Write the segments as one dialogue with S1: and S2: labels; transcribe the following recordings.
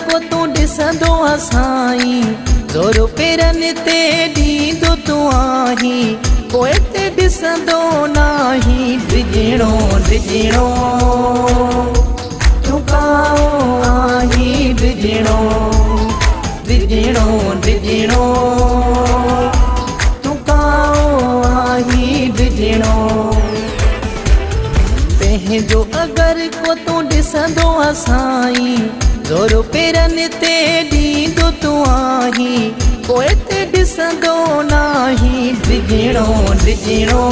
S1: को तूं ॾिसंदो साईं ज़ोर पेरनि ते ॾींदो तूं आहीं पोइ ते ॾिसंदो नाहीं डिॼणो डिॼणो तूं काओ आहीं डिॼणो डिॼणो डिॼणो तूं काओ आहीं डिॼणो पंहिंजो अगरि को तूं ॾिसंदो साईं ज़ोर पेरनि ते ॾींदो तूं आहीं पोइ ते ॾिसंदो नाहीं डिॼणो डिॼणो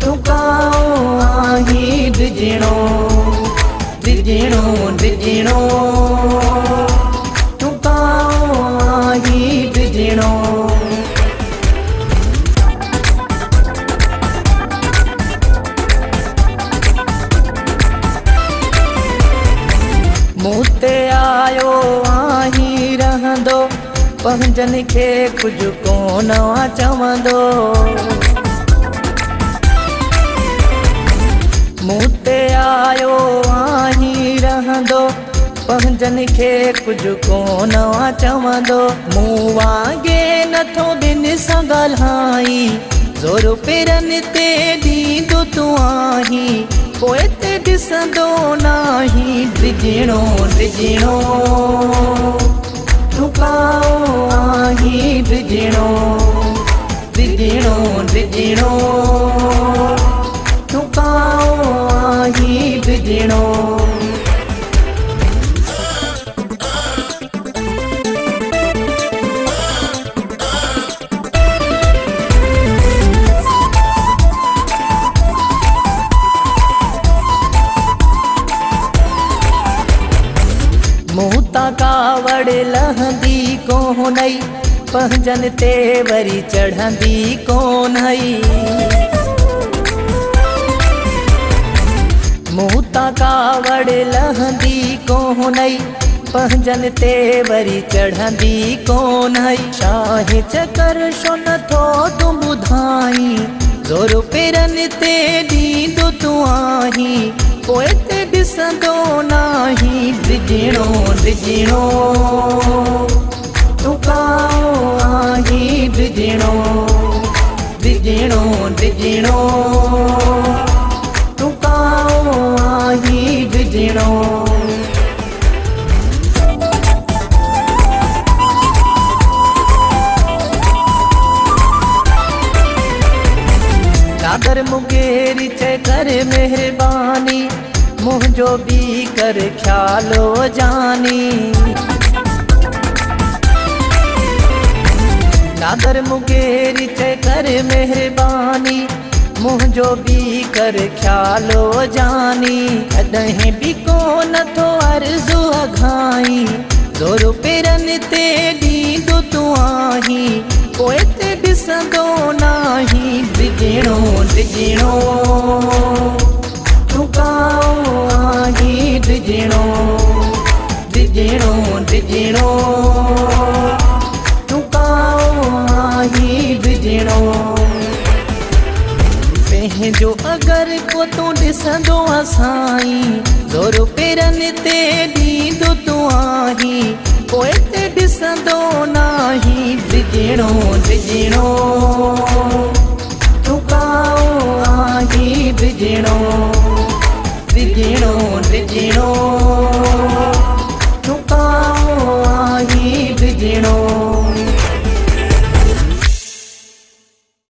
S1: तूं काओ आहीं डिॼणो डिॼणो डिॼणो तूं काओ आहीं डिॼणो मूं ते आयो आहीं रहंदो पंहिंजनि खे कुझु कोन चवंदो मूं ते आयो आहीं रहंदो पंहिंजनि खे कुझु कोन चवंदो मूं वांगे नथो ॿिनि सां ॻाल्हाई ज़ोर पेरनि ते ॾींदो तूं आहीं पोइ ते ॾिसंदो नाहीं डिॼणो डिॼणो तूं काओ आहीं डिॼणो डिॼणो डिॼणो तूं काओ आहीं डिॼणो मूं तां कावड़ लहंदी कोन्हई पंहिंजनि ते वरी चढ़ंदी कोन्हई मूं तां कावड़ लहंदी कोन्हई पंहिंजनि ते वरी चढ़ंदी कोन्हई शाहे चकर छो नथो तूं ॿुधाई ज़ोर पेरनि ते ॾींदो तूं आहीं पोइ ते ॾिसंदो नाहीं डिॼणो डिॼणो तूं काओ आहीं डिॼणो डिॼणो डिॼणो तूं काओ आहीं डिॼणो नादर मुंगेरी चए कर महिरबानी मुंहिंजो बि कर ख़्यालो जानी नादर मुंगेरी चए कर महिरबानी मुंहिंजो बि कर ख़्यालो जानी कॾहिं बि कोन थो अर्ज़ु अघाई ज़ोर पेरनि ते ॾींदो तूं आहीं पोइ ते ॾिसंदो नाहीं डिॼणो डिॼणो तूं काओ आहीं डिॼणो डिॼणो डिॼणो तूं काओ आहीं डिॼणो पंहिंजो अगरि को तूं ॾिसंदो साईं ज़ोर पेरनि ते ॾींदो तूं आहीं पोइ ते ॾिसंदो नाहीं डिॼणो डिॼणो तूं काओ आहीं डिॼणो डिॼणो डिॼणो तूं काओ आहीं डिॼणो।